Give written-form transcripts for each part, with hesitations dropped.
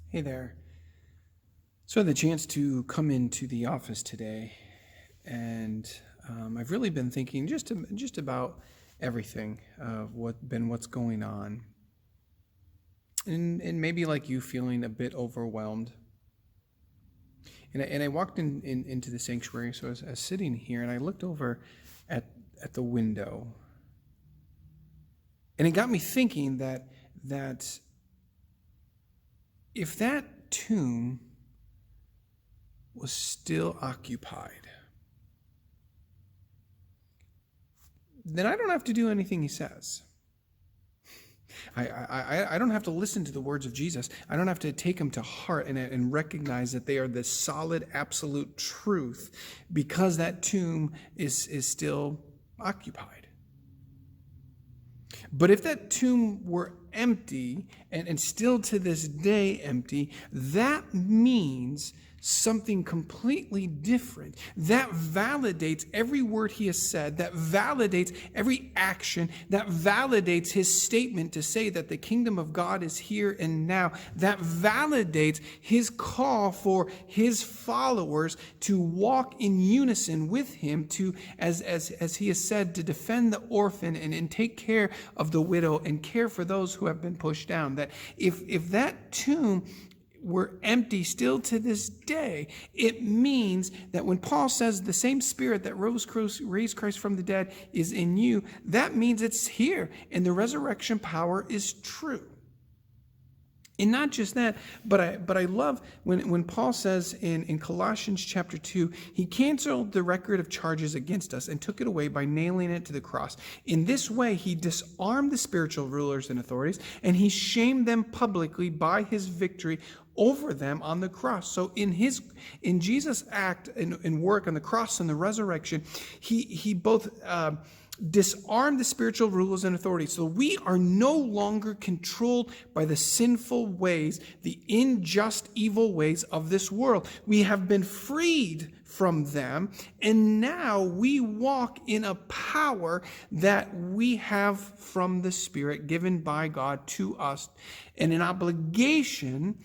Hey there. So I had the chance to come into the office today, and I've really been thinking just about everything, what's going on, and maybe like you, feeling a bit overwhelmed. And I walked into the sanctuary, so I was sitting here, and I looked over at the window, and it got me thinking that if that tomb was still occupied, then I don't have to do anything he says. I don't have to listen to the words of Jesus. I don't have to take them to heart and recognize that they are the solid, absolute truth, because that tomb is still occupied. But if that tomb were empty, and still to this day empty, that means something completely different. That validates every word he has said, that validates every action, that validates his statement to say that the kingdom of God is here and now, that validates his call for his followers to walk in unison with him, to, as he has said, to defend the orphan and take care of the widow and care for those who have been pushed down. That if that tomb were empty still to this day, it means that when Paul says the same Spirit that raised Christ from the dead is in you, that means it's here, and the resurrection power is true. And not just that, but I love when Paul says in Colossians chapter 2, he canceled the record of charges against us and took it away by nailing it to the cross. In this way, he disarmed the spiritual rulers and authorities, and he shamed them publicly by his victory over them on the cross. So in Jesus' act and work on the cross and the resurrection, he both disarmed the spiritual rulers and authorities. So we are no longer controlled by the sinful ways, the unjust, evil ways of this world. We have been freed from them, and now we walk in a power that we have from the Spirit given by God to us, and an obligation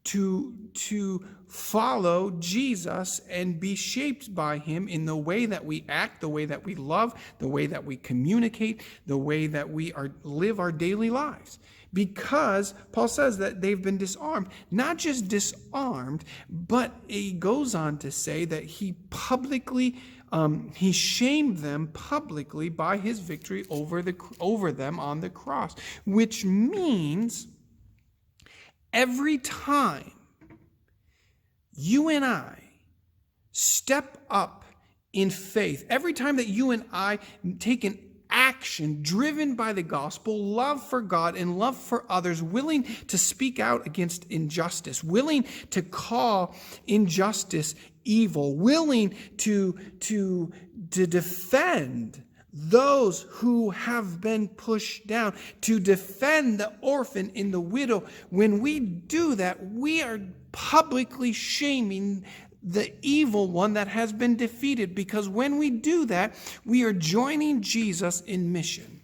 to follow Jesus and be shaped by him in the way that we act, the way that we love, the way that we communicate, the way that we live our daily lives. Because Paul says that they've been disarmed. Not just disarmed, but he goes on to say that he shamed them publicly by his victory over them on the cross, which means every time you and I step up in faith, every time that you and I take an action driven by the gospel, love for God and love for others, willing to speak out against injustice, willing to call injustice evil, willing to defend those who have been pushed down, to defend the orphan and the widow. When we do that, we are publicly shaming the evil one that has been defeated, because when we do that, we are joining Jesus in mission.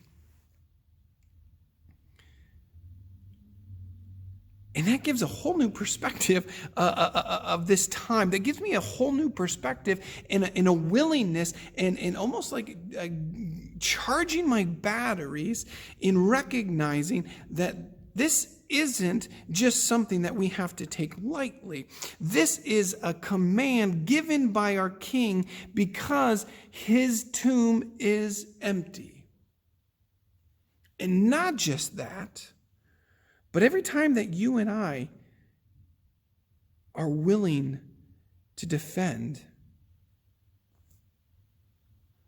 And that gives a whole new perspective of this time. That gives me a whole new perspective and a willingness and almost like charging my batteries in recognizing that this isn't just something that we have to take lightly. This is a command given by our King because his tomb is empty. And not just that, but every time that you and I are willing to defend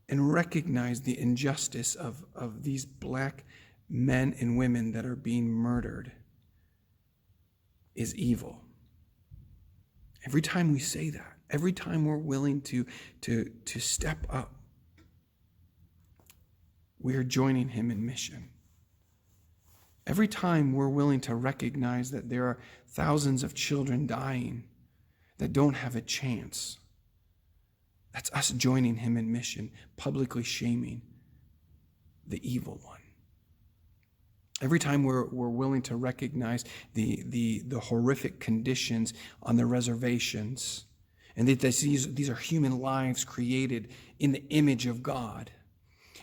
and recognize the injustice of these black men and women that are being murdered is evil. Every time we say that, every time we're willing to step up, we are joining him in mission. Every time we're willing to recognize that there are thousands of children dying that don't have a chance, that's us joining him in mission, publicly shaming the evil one. Every time we're willing to recognize the horrific conditions on the reservations, and that these are human lives created in the image of God,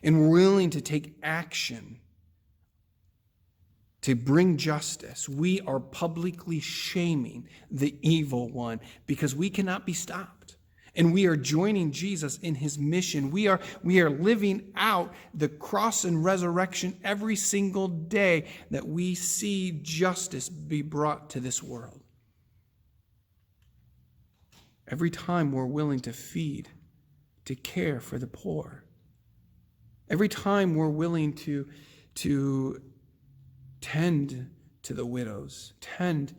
and we're willing to take action to bring justice, we are publicly shaming the evil one because we cannot be stopped. And we are joining Jesus in his mission. We are living out the cross and resurrection every single day that we see justice be brought to this world. Every time we're willing to feed, to care for the poor. Every time we're willing to tend to the widows, tend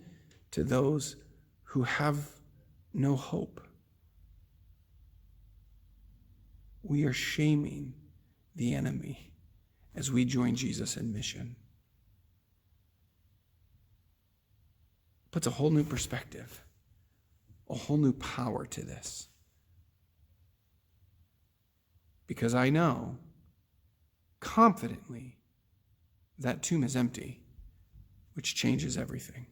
to those who have no hope. We are shaming the enemy as we join Jesus in mission. Puts a whole new perspective, a whole new power to this. Because I know confidently that tomb is empty, which changes everything.